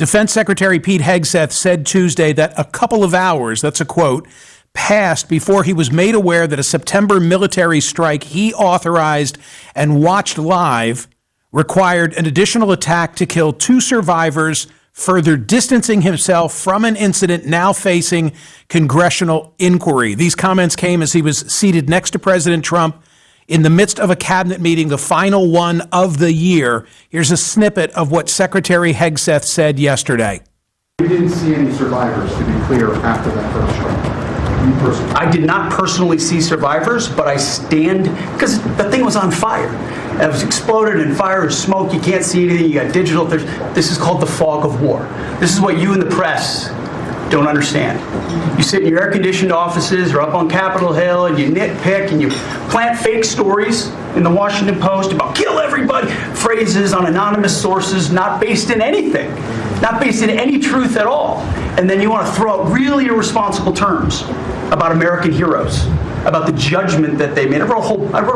Defense Secretary Pete Hegseth said Tuesday that a couple of hours, that's a quote, passed before he was made aware that a September military strike he authorized and watched live required an additional attack to kill 2 survivors, further distancing himself from an incident now facing congressional inquiry. These comments came as he was seated next to President Trump in the midst of a cabinet meeting, the final one of the year. Here's a snippet of what Secretary Hegseth said yesterday. We didn't see any survivors, to be clear, after that first strike. You personally? I did not personally see survivors, but I stand, because the thing was on fire. It was exploded and fire and smoke. You can't see anything. You got digital. This is called the fog of war. This is what you in the press don't understand. You sit in your air-conditioned offices or up on Capitol Hill and you nitpick and you plant fake stories in the Washington Post about kill everybody, phrases on anonymous sources not based in anything, not based in any truth at all. And then you want to throw out really irresponsible terms about American heroes, about the judgment that they made. I wrote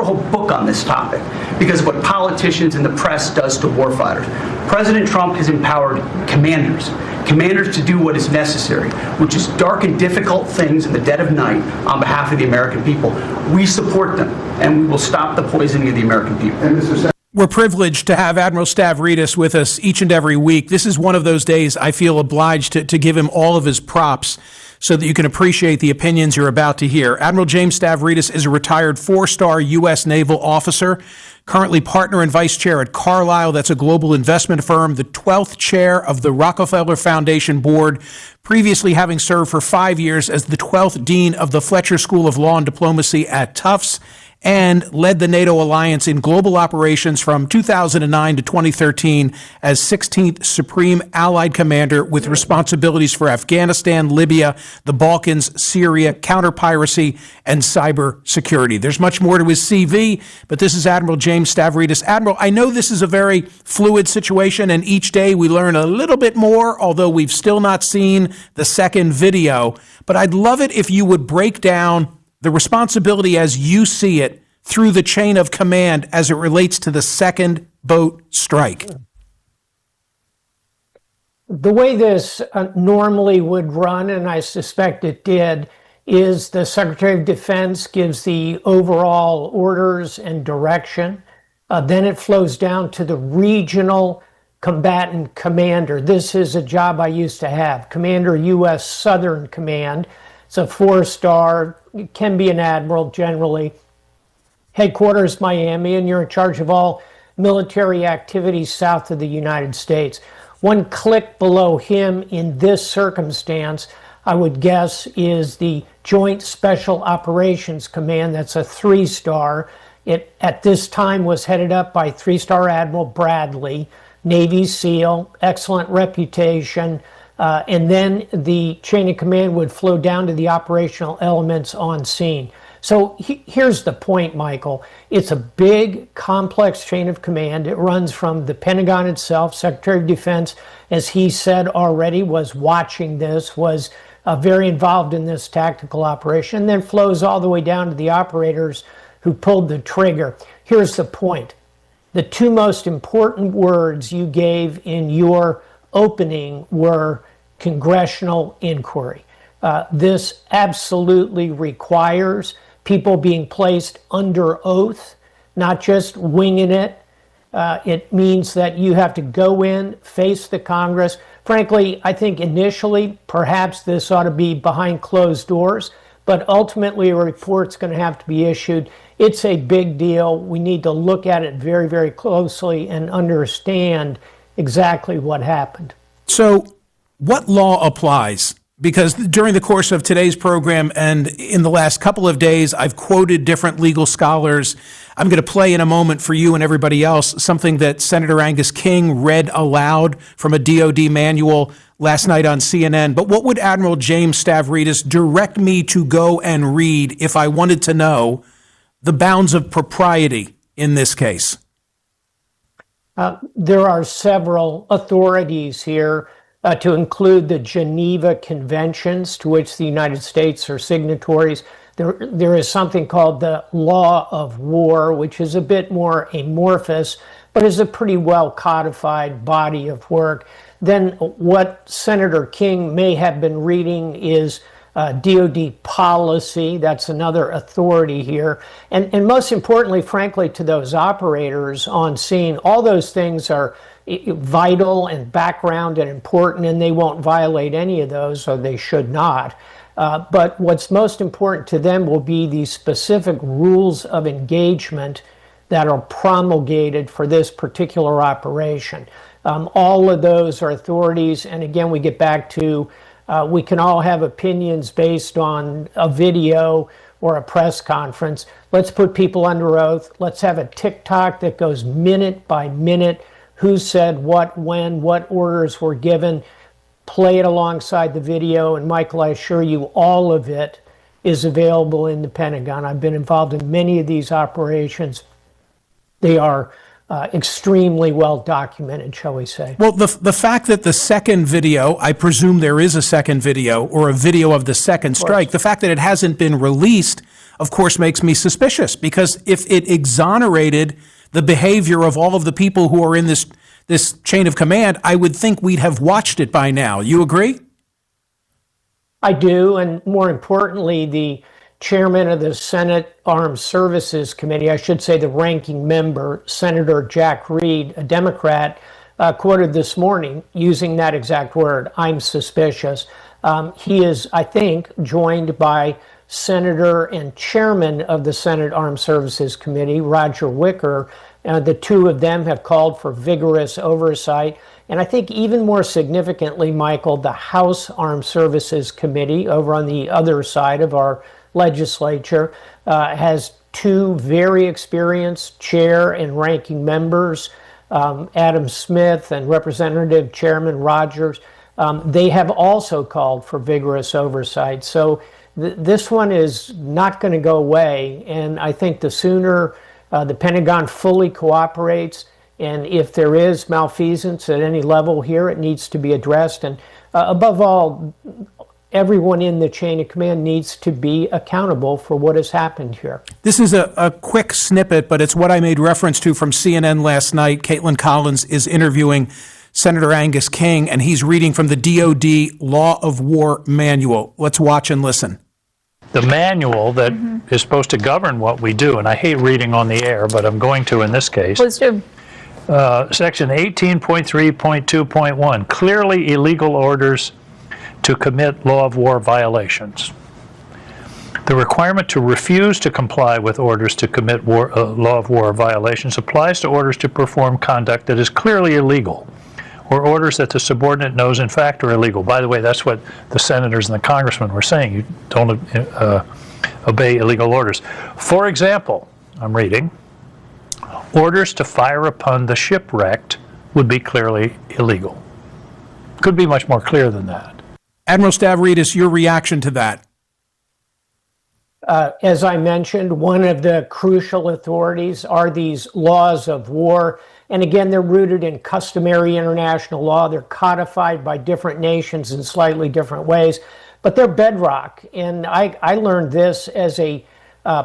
a whole book on this topic because of what politicians and the press does to warfighters. President Trump has empowered commanders to do what is necessary, which is dark and difficult things in the dead of night on behalf of the American people. We support them, and we will stop the poisoning of the American people. We're privileged to have Admiral Stavridis with us each and every week. This is one of those days I feel obliged to give him all of his props so that you can appreciate the opinions you're about to hear. Admiral James Stavridis is a retired 4-star U.S. naval officer, currently partner and vice chair at Carlyle, that's a global investment firm, the 12th chair of the Rockefeller Foundation Board, previously having served for 5 years as the 12th dean of the Fletcher School of Law and Diplomacy at Tufts, and led the NATO alliance in global operations from 2009 to 2013 as 16th Supreme Allied Commander with responsibilities for Afghanistan, Libya, the Balkans, Syria, counter-piracy, and cyber security. There's much more to his CV, but this is Admiral James Stavridis. Admiral, I know this is a very fluid situation, and each day we learn a little bit more, although we've still not seen the second video. But I'd love it if you would break down the responsibility as you see it through the chain of command as it relates to the second boat strike. The way this normally would run, and I suspect it did, is the Secretary of Defense gives the overall orders and direction. Then it flows down to the regional combatant commander. This is a job I used to have, Commander U.S. Southern Command. It's a 4-star, can be an admiral generally. Headquarters Miami, and you're in charge of all military activities south of the United States. One click below him in this circumstance, I would guess, is the Joint Special Operations Command. That's a 3-star. It, at this time, was headed up by 3-star Admiral Bradley, Navy SEAL, excellent reputation. And then the chain of command would flow down to the operational elements on scene. So here's the point, Michael. It's a big, complex chain of command. It runs from the Pentagon itself. Secretary of Defense, as he said already, was watching this, was very involved in this tactical operation, and then flows all the way down to the operators who pulled the trigger. Here's the point. The 2 most important words you gave in your opening were congressional inquiry. This absolutely requires people being placed under oath, not just winging it. It means that you have to go in, face the Congress. Frankly, I think initially, perhaps this ought to be behind closed doors, but ultimately a report's going to have to be issued. It's a big deal. We need to look at it very, very closely and understand exactly what happened. So what law applies? Because during the course of today's program and in the last couple of days, I've quoted different legal scholars. I'm going to play in a moment for you and everybody else something that Senator Angus King read aloud from a DOD manual last night on CNN. But what would Admiral James Stavridis direct me to go and read if I wanted to know the bounds of propriety in this case? There are several authorities here, to include the Geneva Conventions, to which the United States are signatories. There is something called the Law of War, which is a bit more amorphous, but is a pretty well codified body of work. Then what Senator King may have been reading is DOD policy. That's another authority here. And most importantly, frankly, to those operators on scene, all those things are vital and background and important, and they won't violate any of those, or they should not. But what's most important to them will be the specific rules of engagement that are promulgated for this particular operation. All of those are authorities, and again, we get back to we can all have opinions based on a video or a press conference. Let's put people under oath. Let's have a TikTok that goes minute by minute, who said what, when, what orders were given. Play it alongside the video, and Michael, I assure you, all of it is available in the Pentagon. I've been involved in many of these operations. They are extremely well documented, shall we say. Well, the fact that the second video, I presume there is a second video or a video of the second strike, the fact that it hasn't been released, of course, makes me suspicious, because if it exonerated the behavior of all of the people who are in this chain of command, I would think we'd have watched it by now. You agree? I do, and more importantly, the chairman of the Senate Armed Services Committee, I should say the ranking member, Senator Jack Reed, a Democrat, quoted this morning using that exact word, "I'm suspicious." He is, I think, joined by Senator and Chairman of the Senate Armed Services Committee, Roger Wicker. The two of them have called for vigorous oversight. And I think even more significantly, Michael, the House Armed Services Committee over on the other side of our legislature has two very experienced chair and ranking members, Adam Smith and Representative Chairman Rogers. They have also called for vigorous oversight. So this one is not going to go away. And I think the sooner the Pentagon fully cooperates, and if there is malfeasance at any level here, it needs to be addressed. And above all, everyone in the chain of command needs to be accountable for what has happened here. This is a quick snippet, but it's what I made reference to from CNN last night. Caitlin Collins is interviewing Senator Angus King, and he's reading from the DOD Law of War Manual. Let's watch and listen. The manual that is supposed to govern what we do, and I hate reading on the air, but I'm going to in this case. Please do. Section 18.3.2.1, clearly illegal orders to commit law of war violations. The requirement to refuse to comply with orders to commit law of war violations applies to orders to perform conduct that is clearly illegal, or orders that the subordinate knows in fact are illegal. By the way, that's what the senators and the congressmen were saying. You don't obey illegal orders. For example, I'm reading, orders to fire upon the shipwrecked would be clearly illegal. Could be much more clear than that. Admiral Stavridis, your reaction to that? As I mentioned, one of the crucial authorities are these laws of war. And again, they're rooted in customary international law. They're codified by different nations in slightly different ways, but they're bedrock. And I learned this as a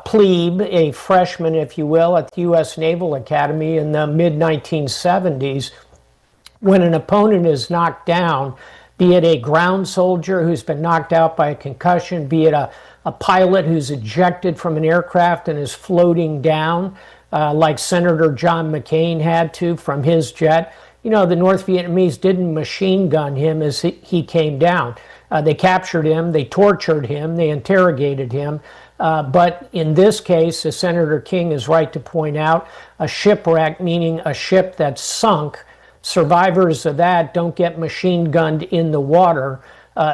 plebe, a freshman, if you will, at the U.S. Naval Academy in the mid-1970s. When an opponent is knocked down, be it a ground soldier who's been knocked out by a concussion, be it a pilot who's ejected from an aircraft and is floating down, like Senator John McCain had to from his jet. You know, the North Vietnamese didn't machine gun him as he came down. They captured him, they tortured him, they interrogated him. But in this case, as Senator King is right to point out, a shipwreck, meaning a ship that's sunk, survivors of that don't get machine gunned in the water,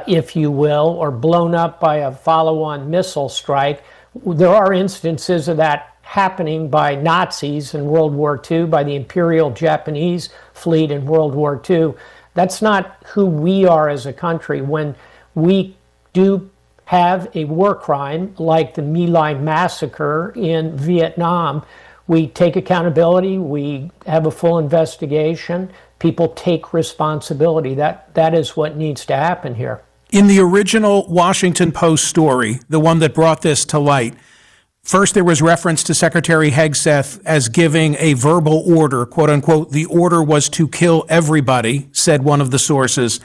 if you will, or blown up by a follow-on missile strike. There are instances of that happening by Nazis in World War II, by the Imperial Japanese fleet in World War II. That's not who we are as a country. When we do have a war crime like the My Lai massacre in Vietnam, we take accountability, we have a full investigation, people take responsibility. That is what needs to happen here. In the original Washington Post story, the one that brought this to light, First, there was reference to Secretary Hegseth as giving a verbal order, quote unquote. The order was to kill everybody, said one of the sources.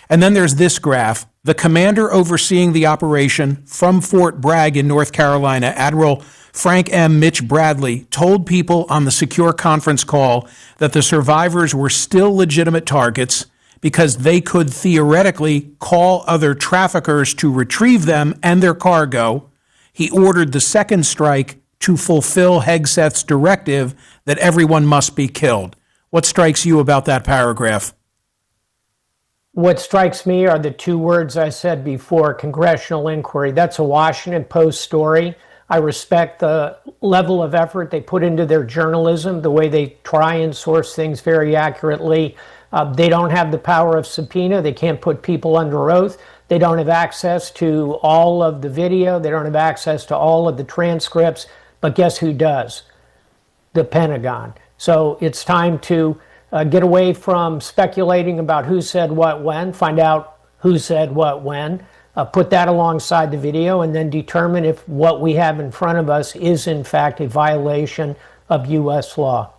And then there's this graph. The commander overseeing the operation from Fort Bragg in North Carolina, Admiral Frank M. Mitch Bradley, told people on the secure conference call that the survivors were still legitimate targets because they could theoretically call other traffickers to retrieve them and their cargo. He ordered the second strike to fulfill Hegseth's directive that everyone must be killed. What strikes you about that paragraph? What strikes me are the two words I said before, congressional inquiry. That's a Washington Post story. I respect the level of effort they put into their journalism, the way they try and source things very accurately. They don't have the power of subpoena. They can't put people under oath. They don't have access to all of the video. They don't have access to all of the transcripts. But guess who does? The Pentagon. So it's time to get away from speculating about who said what when, find out who said what when, put that alongside the video, and then determine if what we have in front of us is in fact a violation of U.S. law.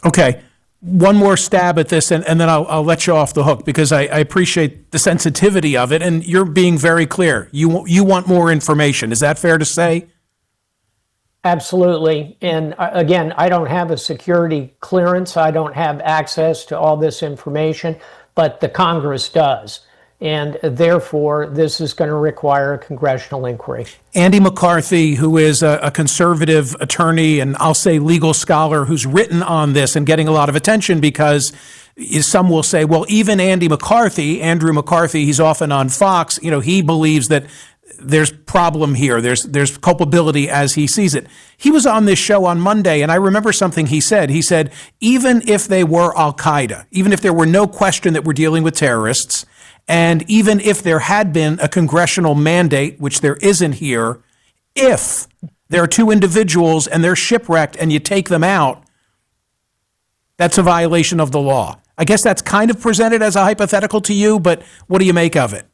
Okay. One more stab at this, and then I'll let you off the hook, because I appreciate the sensitivity of it, and you're being very clear. You want more information. Is that fair to say? Absolutely. And again, I don't have a security clearance. I don't have access to all this information, but the Congress does. And therefore, this is going to require a congressional inquiry. Andy McCarthy, who is a conservative attorney and I'll say legal scholar who's written on this and getting a lot of attention, because some will say, well, even Andrew McCarthy, he's often on Fox, he believes that there's problem here. There's culpability as he sees it. He was on this show on Monday, and I remember something he said. He said, even if they were Al-Qaeda, even if there were no question that we're dealing with terrorists, and even if there had been a congressional mandate, which there isn't here, if there are two individuals and they're shipwrecked and you take them out, that's a violation of the law. I guess that's kind of presented as a hypothetical to you, but what do you make of it?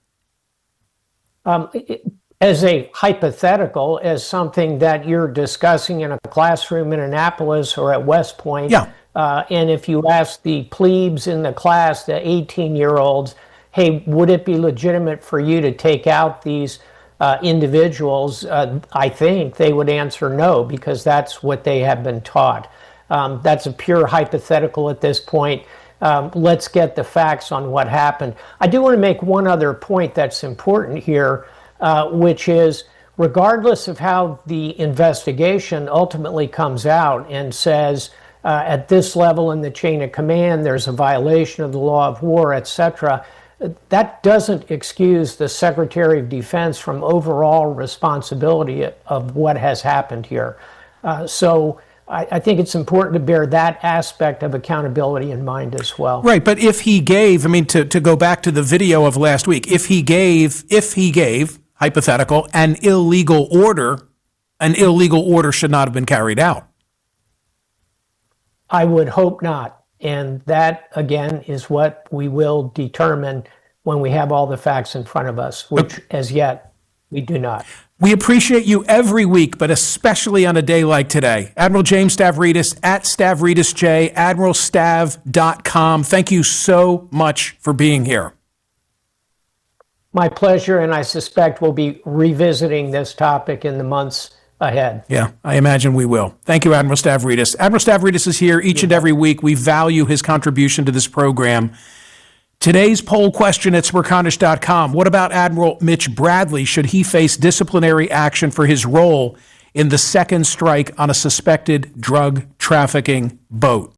As a hypothetical, as something that you're discussing in a classroom in Annapolis or at West Point. Yeah. And if you ask the plebes in the class, the 18-year-olds, hey, would it be legitimate for you to take out these individuals? I think they would answer no, because that's what they have been taught. That's a pure hypothetical at this point. Let's get the facts on what happened. I do want to make one other point that's important here, which is regardless of how the investigation ultimately comes out and says at this level in the chain of command there's a violation of the law of war, etc., that doesn't excuse the Secretary of Defense from overall responsibility of what has happened here. So I think it's important to bear that aspect of accountability in mind as well. Right, but if he gave, to go back to the video of last week, if he gave, hypothetical, an illegal order should not have been carried out. I would hope not. And that, again, is what we will determine when we have all the facts in front of us, which as yet we do not. We appreciate you every week, but especially on a day like today. Admiral James Stavridis at StavridisJ, admiralstav.com. Thank you so much for being here. My pleasure, and I suspect we'll be revisiting this topic in the months ahead. Yeah, I imagine we will. Thank you, Admiral Stavridis. Admiral Stavridis is here each and every week. We value his contribution to this program. Today's poll question at Smerconish.com. What about Admiral Mitch Bradley? Should he face disciplinary action for his role in the second strike on a suspected drug trafficking boat?